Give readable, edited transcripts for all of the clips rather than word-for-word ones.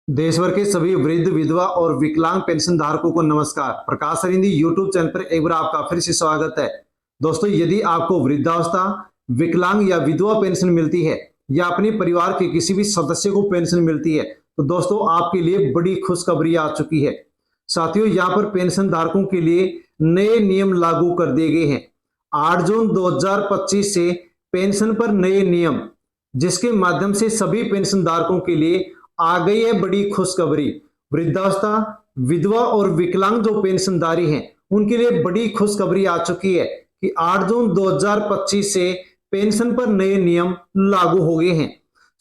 देश भर के सभी वृद्ध, विधवा और विकलांग पेंशन धारकों को नमस्कार। प्रकाश अरिंदी यूट्यूब चैनल पर एक बार आपका फिर से स्वागत है। दोस्तों, यदि आपको वृद्धावस्था, विकलांग या विधवा पेंशन मिलती है या अपने परिवार के किसी भी सदस्य को पेंशन मिलती है, तो दोस्तों आपके लिए बड़ी खुशखबरी आ चुकी है। साथियों, यहाँ पर पेंशन धारकों के लिए नए नियम लागू कर दिए गए हैं। 8 जून 2025 से पेंशन पर नए नियम, जिसके माध्यम से सभी पेंशन धारकों के लिए आ गई है बड़ी खुशखबरी। वृद्धावस्था, विधवा और विकलांग जो पेंशनधारी हैं, उनके लिए बड़ी खुशखबरी आ चुकी है कि 8 जून 2025 से पेंशन पर नए नियम लागू हो गए हैं।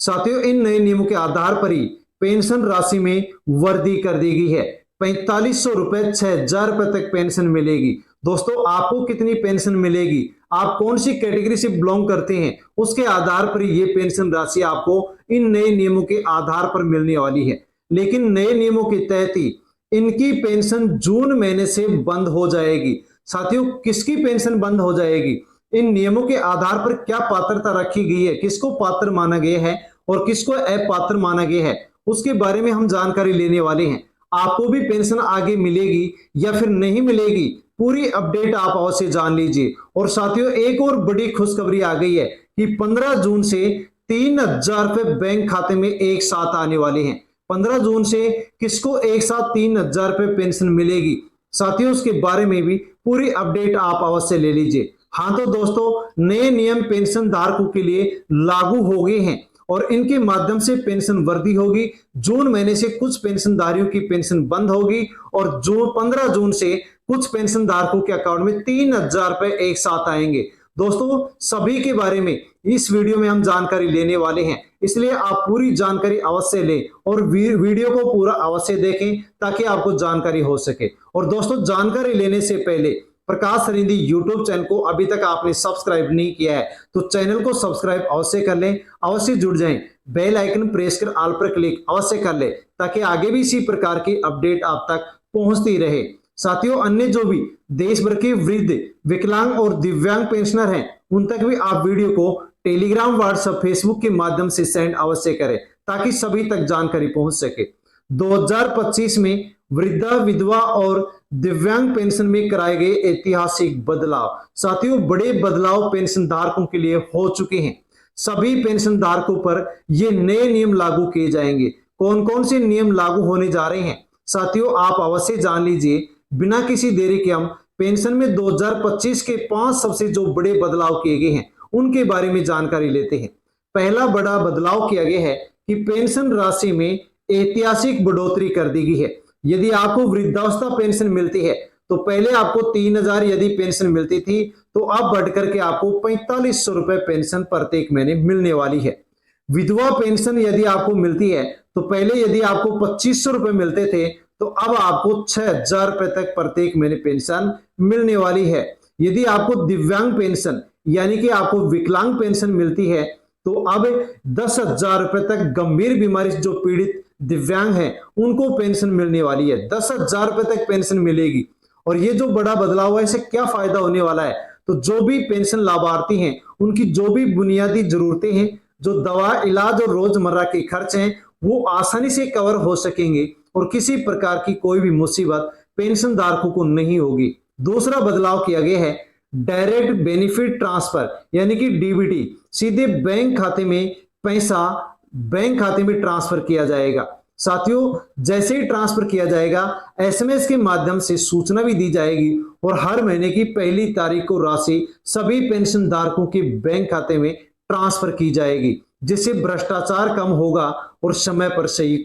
साथियों, इन नए नियमों के आधार पर ही पेंशन राशि में वृद्धि कर दी गई है। 4500 रुपए, 6000 रुपए तक पेंशन मिलेगी। दोस्तों, आपको कितनी पेंशन मिलेगी, आप कौन सी कैटेगरी से बिलोंग करते हैं, उसके आधार पर ये पेंशन राशि आपको इन नए नियमों के आधार पर मिलने वाली है। लेकिन नए नियमों के तहत ही इनकी पेंशन जून महीने से बंद हो जाएगी। साथियों, किसकी पेंशन बंद हो जाएगी, इन नियमों के आधार पर क्या पात्रता रखी गई है, किसको पात्र माना गया है और किसको अपात्र माना गया है, उसके बारे में हम जानकारी लेने वाले हैं। आपको भी पेंशन आगे मिलेगी या फिर नहीं मिलेगी, पूरी अपडेट आप अवश्य जान लीजिए। और साथियों, एक और बड़ी खुशखबरी आ गई है कि 15 जून से 3000 रुपए बैंक खाते में एक साथ आने वाले हैं। 15 जून से किसको एक साथ 3000 रुपए पेंशन मिलेगी, साथियों उसके बारे में भी पूरी अपडेट आप अवश्य ले लीजिए। हाँ तो दोस्तों, नए नियम पेंशन धारकों के लिए लागू हो गए हैं और इनके माध्यम से पेंशन वृद्धि होगी। जून महीने से कुछ पेंशनधारियों की पेंशन बंद होगी और 15 जून से कुछ पेंशन धारकों के अकाउंट में 3000 रुपए एक साथ आएंगे। दोस्तों, सभी के बारे में इस वीडियो में हम जानकारी लेने वाले हैं, इसलिए आप पूरी जानकारी अवश्य लें और वीडियो को पूरा अवश्य देखें ताकि आपको जानकारी हो सके। और दोस्तों, जानकारी लेने से पहले प्रकाश अरिंदी यूट्यूब चैनल को अभी तक आपने सब्सक्राइब नहीं किया है तो चैनल को सब्सक्राइब अवश्य कर लें, अवश्य जुड़ जाएं, बेल आइकन प्रेस कर ऑल पर क्लिक अवश्य कर लें ताकि आगे भी इसी प्रकार की अपडेट आप तक पहुंचती रहे। साथियों, अन्य जो भी देश भर के वृद्ध, विकलांग और दिव्यांग पेंशनर हैं, उन तक भी आप वीडियो को टेलीग्राम, व्हाट्सएप, फेसबुक के माध्यम से सेंड अवश्य करें ताकि सभी तक जानकारी पहुंच सके। 2025 में वृद्धा, विधवा और दिव्यांग पेंशन में कराए गए ऐतिहासिक बदलाव। साथियों, बड़े बदलाव पेंशन धारकों के लिए हो चुके हैं। सभी पेंशन धारकों पर ये नए नियम लागू किए जाएंगे। कौन कौन से नियम लागू होने जा रहे हैं, साथियों आप अवश्य जान लीजिए। बिना किसी देरी के हम पेंशन में 2025 के 5 सबसे जो बड़े बदलाव किए गए हैं उनके बारे में जानकारी लेते हैं। पहला बड़ा बदलाव किया गया है कि पेंशन राशि में ऐतिहासिक बढ़ोतरी कर दी गई है। यदि आपको वृद्धावस्था पेंशन मिलती है तो पहले आपको 3000 यदि पेंशन मिलती थी तो अब बढ़कर के आपको 4500 रुपए पेंशन प्रत्येक महीने मिलने वाली है। विधवा पेंशन यदि आपको मिलती है तो पहले यदि आपको 2500 रुपए मिलते थे तो अब आपको 6000 रुपए तक प्रत्येक महीने पेंशन मिलने वाली है। यदि आपको दिव्यांग पेंशन यानी कि आपको विकलांग पेंशन मिलती है तो अब 10,000 रुपए तक गंभीर बीमारी से जो पीड़ित दिव्यांग हैं उनको पेंशन मिलने वाली है। 10,000 रुपए तक पेंशन मिलेगी। और ये जो बड़ा बदलाव है, इससे क्या फायदा होने वाला है, तो जो भी पेंशन लाभार्थी हैं उनकी जो भी बुनियादी जरूरतें हैं, जो दवा, इलाज और रोजमर्रा के खर्च हैं, वो आसानी से कवर हो सकेंगे और किसी प्रकार की कोई भी मुसीबत पेंशन धारकों को नहीं होगी। दूसरा बदलाव किया गया है डायरेक्ट बेनिफिट ट्रांसफर यानी कि डीबीटी। सीधे बैंक खाते में पैसा बैंक खाते में ट्रांसफर किया जाएगा। साथियों, जैसे ही ट्रांसफर किया जाएगा, एसएमएस के माध्यम से सूचना भी दी जाएगी और हर महीने की पहली तारीख को राशि सभी पेंशन धारकों के बैंक खाते में ट्रांसफर की जाएगी, जिससे भ्रष्टाचार कम होगा और समय पर सही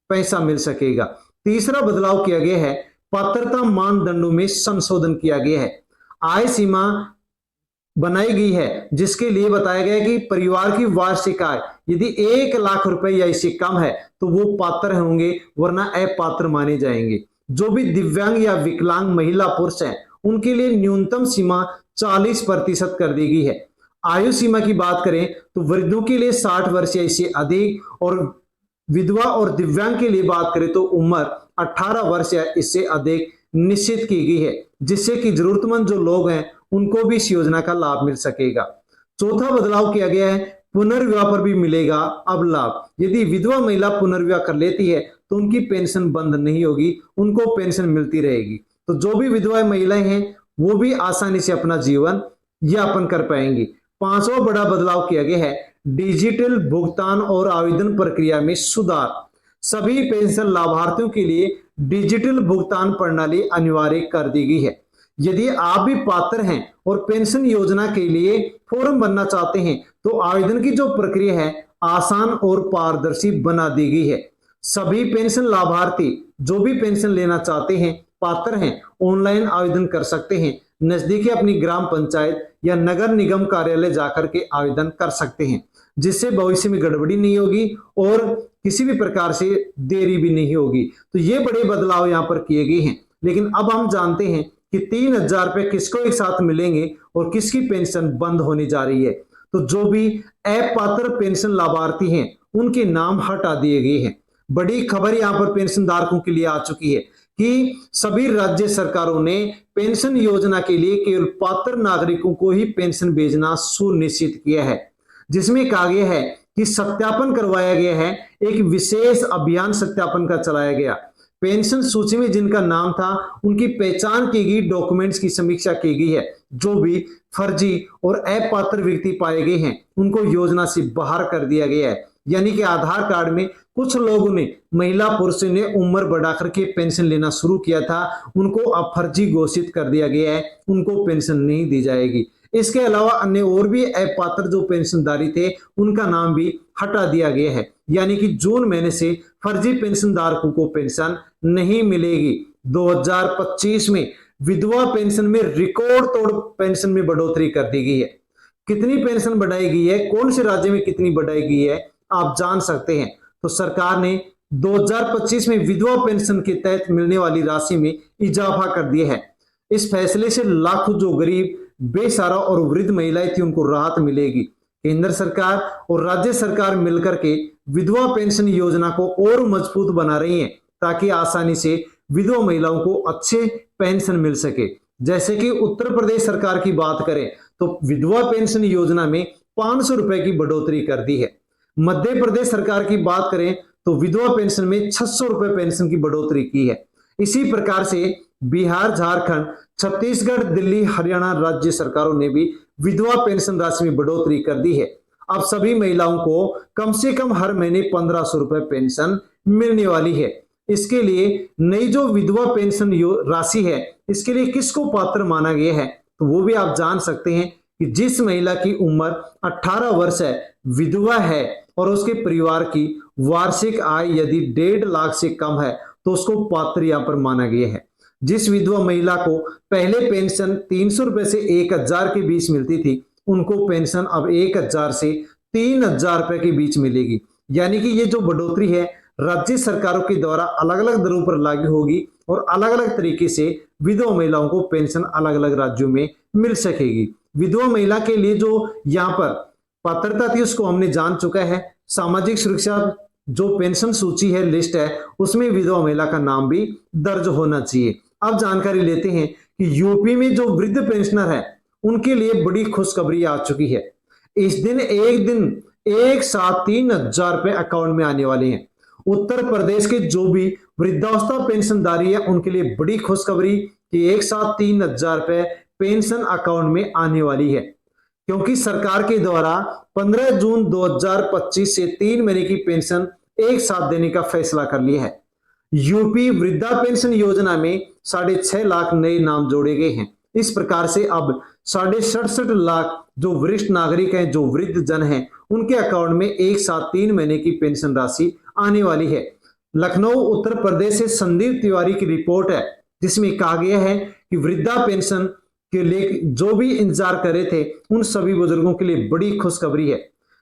पैसा मिल सकेगा। तीसरा बदलाव किया गया है पात्रता मानदंडों में संशोधन किया गया है। आय सीमा बनाई गई है जिसके लिए बताया गया है कि परिवार की वार्षिक आय यदि 1 लाख रुपए या इससे कम है तो वो पात्र होंगे, वरना अपात्र माने जाएंगे। जो भी दिव्यांग या विकलांग महिला, पुरुष हैं उनके लिए न्यूनतम सीमा 40% कर दी गई है। आयु सीमा की बात करें तो वृद्धों के लिए 60 वर्ष या इससे अधिक और विधवा और दिव्यांग के लिए बात करें तो उम्र 18 वर्ष या इससे अधिक निश्चित की गई है, जिससे कि जरूरतमंद जो लोग हैं उनको भी इस योजना का लाभ मिल सकेगा। चौथा बदलाव किया गया है पुनर्विवाह पर भी मिलेगा अब लाभ। यदि विधवा महिला पुनर्विवाह कर लेती है तो उनकी पेंशन बंद नहीं होगी, उनको पेंशन मिलती रहेगी। तो जो भी विधवा महिलाएं हैं वो भी आसानी से अपना जीवन यापन कर पाएंगी। पांचवा बड़ा बदलाव किया गया है डिजिटल भुगतान और आवेदन प्रक्रिया में सुधार। सभी पेंशन लाभार्थियों के लिए डिजिटल भुगतान प्रणाली अनिवार्य कर दी गई है। यदि आप भी पात्र हैं और पेंशन योजना के लिए फॉर्म भरना चाहते हैं तो आवेदन की जो प्रक्रिया है आसान और पारदर्शी बना दी गई है। सभी पेंशन लाभार्थी जो भी पेंशन लेना चाहते हैं, पात्र हैं, ऑनलाइन आवेदन कर सकते हैं। नजदीकी अपनी ग्राम पंचायत या नगर निगम कार्यालय जाकर के आवेदन कर सकते हैं, जिससे भविष्य में गड़बड़ी नहीं होगी और किसी भी प्रकार से देरी भी नहीं होगी। तो ये बड़े बदलाव यहाँ पर किए गए हैं। लेकिन अब हम जानते हैं कि 3,000 रुपए किसको एक साथ मिलेंगे और किसकी पेंशन बंद होने जा रही है। तो जो भी अपात्र पेंशन लाभार्थी हैं उनके नाम हटा दिए गए हैं। बड़ी खबर यहाँ पर पेंशन धारकों के लिए आ चुकी है कि सभी राज्य सरकारों ने पेंशन योजना के लिए केवल पात्र नागरिकों को ही पेंशन भेजना सुनिश्चित किया है, जिसमें कहा गया है कि सत्यापन करवाया गया है। एक विशेष अभियान सत्यापन का चलाया गया। पेंशन सूची में जिनका नाम था उनकी पहचान की गई, डॉक्यूमेंट्स की समीक्षा की गई है। जो भी फर्जी और अपात्र व्यक्ति पाए गए हैं उनको योजना से बाहर कर दिया गया है। यानी कि आधार कार्ड में कुछ लोगों ने, महिला पुरुषों ने उम्र बढ़ाकर के पेंशन लेना शुरू किया था, उनको अब फर्जी घोषित कर दिया गया है, उनको पेंशन नहीं दी जाएगी। इसके अलावा अन्य और भी अपात्र जो पेंशनधारी थे उनका नाम भी हटा दिया गया है। यानी कि जून महीने से फर्जी पेंशन धारकों को पेंशन नहीं मिलेगी। 2025 में विधवा पेंशन में रिकॉर्ड तोड़ पेंशन में बढ़ोतरी कर दी गई है। कितनी पेंशन बढ़ाई गई है, कौन से राज्य में कितनी बढ़ाई गई है, आप जान सकते हैं। तो सरकार ने 2025 में विधवा पेंशन के तहत मिलने वाली राशि में इजाफा कर दिया है। इस फैसले से लाखों जो गरीब, बेसहारा और वृद्ध महिलाएं थी उनको राहत मिलेगी। केंद्र सरकार और राज्य सरकार मिलकर के विधवा पेंशन योजना को और मजबूत बना रही है ताकि आसानी से विधवा महिलाओं को अच्छे पेंशन मिल सके। जैसे कि उत्तर प्रदेश सरकार की बात करें तो विधवा पेंशन योजना में 500 रुपए की बढ़ोतरी कर दी है। मध्य प्रदेश सरकार की बात करें तो विधवा पेंशन में 600 रुपए पेंशन की बढ़ोतरी की है। इसी प्रकार से बिहार, झारखंड, छत्तीसगढ़, दिल्ली, हरियाणा राज्य सरकारों ने भी विधवा पेंशन राशि में बढ़ोतरी कर दी है। अब सभी महिलाओं को कम से कम हर महीने 1500 रुपए पेंशन मिलने वाली है। इसके लिए नई जो विधवा पेंशन राशि है इसके लिए किसको पात्र माना गया है, तो वो भी आप जान सकते हैं कि जिस महिला की उम्र 18 वर्ष है, विधवा है और उसके परिवार की वार्षिक आय यदि 1.5 लाख से कम है तो उसको पात्र यहाँ पर माना गया है। जिस विधवा महिला को पहले पेंशन 300 रुपए से 1000 के बीच मिलती थी उनको पेंशन अब 1000 से 3000 रुपए के बीच मिलेगी। यानी कि ये जो बढ़ोतरी है राज्य सरकारों के द्वारा अलग अलग दरों पर लागू होगी और अलग अलग तरीके से विधवा महिलाओं को पेंशन अलग अलग राज्यों में मिल सकेगी। विधवा महिला के लिए जो यहाँ पर पात्रता थी उसको हमने जान चुका है। सामाजिक सुरक्षा जो पेंशन सूची है, लिस्ट है, उसमें विधवा महिला का नाम भी दर्ज होना चाहिए। अब जानकारी लेते हैं कि यूपी में जो वृद्ध पेंशनर है उनके लिए बड़ी खुशखबरी आ चुकी है। इस दिन एक साथ 3000 रुपए अकाउंट में आने वाले हैं। उत्तर प्रदेश के जो भी वृद्धावस्था पेंशनधारी है उनके लिए बड़ी खुशखबरी कि एक साथ 3000 रुपए पेंशन अकाउंट में आने वाली है, क्योंकि सरकार के द्वारा 15 जून 2025 से 3 महीने की पेंशन एक साथ देने का फैसला कर लिया है। यूपी वृद्धा पेंशन योजना में 6.5 लाख नए नाम जोड़े गए हैं। इस प्रकार से अब 67.5 लाख जो वरिष्ठ नागरिक हैं, जो वृद्ध जन हैं, उनके अकाउंट में एक साथ 3 महीने की पेंशन राशि आने वाली है। लखनऊ उत्तर प्रदेश से संदीप तिवारी की रिपोर्ट है जिसमें कहा गया है कि वृद्धा पेंशन के लिए जो भी इंतजार कर रहे थे उन सभी बुजुर्गों के लिए बड़ी खुशखबरी है।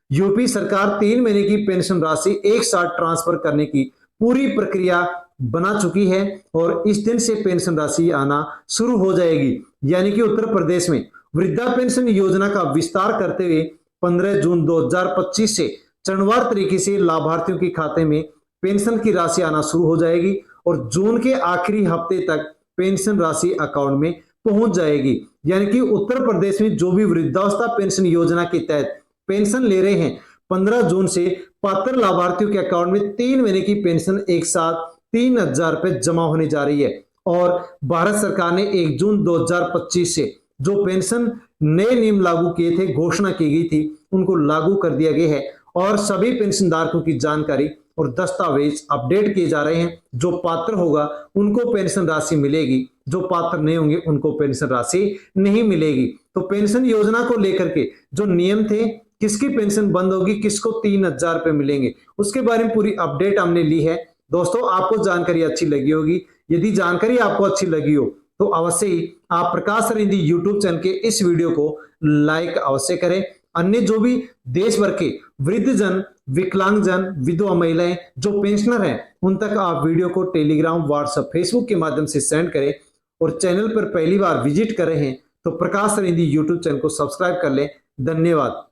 यूपी सरकार 3 महीने की पेंशन राशि एक साथ ट्रांसफर करने की पूरी प्रक्रिया बना चुकी है और इस दिन से पेंशन राशि आना शुरू हो जाएगी। यानी कि उत्तर प्रदेश में वृद्धा पेंशन योजना का विस्तार करते हुए 15 जून 2025 से चरणवार तरीके से लाभार्थियों के खाते में पेंशन की राशि आना शुरू हो जाएगी और जून के आखिरी हफ्ते तक पेंशन राशि अकाउंट में पहुंच जाएगी। यानी कि उत्तर प्रदेश में जो भी वृद्धावस्था पेंशन योजना के तहत पेंशन ले रहे हैं 15 जून से पात्र लाभार्थियों के अकाउंट में 3 महीने की पेंशन एक साथ 3,000 रुपए जमा होने जा रही है। और भारत सरकार ने 1 जून 2025 से जो पेंशन नए नियम लागू किए थे, घोषणा की गई थी, उनको लागू कर दिया गया है और सभी पेंशन धारकों की जानकारी और दस्तावेज अपडेट किए जा रहे हैं। जो पात्र होगा उनको पेंशन राशि मिलेगी, जो पात्र नहीं होंगे उनको पेंशन राशि नहीं मिलेगी। तो पेंशन योजना को लेकर के जो नियम थे, किसकी पेंशन बंद होगी, किसको 3,000 रुपए मिलेंगे, उसके बारे में पूरी अपडेट हमने ली है। दोस्तों, आपको जानकारी अच्छी लगी होगी। यदि जानकारी आपको अच्छी लगी हो तो अवश्य ही आप प्रकाश सर हिंदी यूट्यूब चैनल के इस वीडियो को लाइक अवश्य करें। अन्य जो भी देश भर के वृद्धजन, विकलांगजन, विधवा महिलाएं जो पेंशनर हैं, उन तक आप वीडियो को टेलीग्राम, व्हाट्सएप, फेसबुक के माध्यम से सेंड करें। और चैनल पर पहली बार विजिट कर रहे हैं तो प्रकाश सर हिंदी यूट्यूब चैनल को सब्सक्राइब कर लें। धन्यवाद।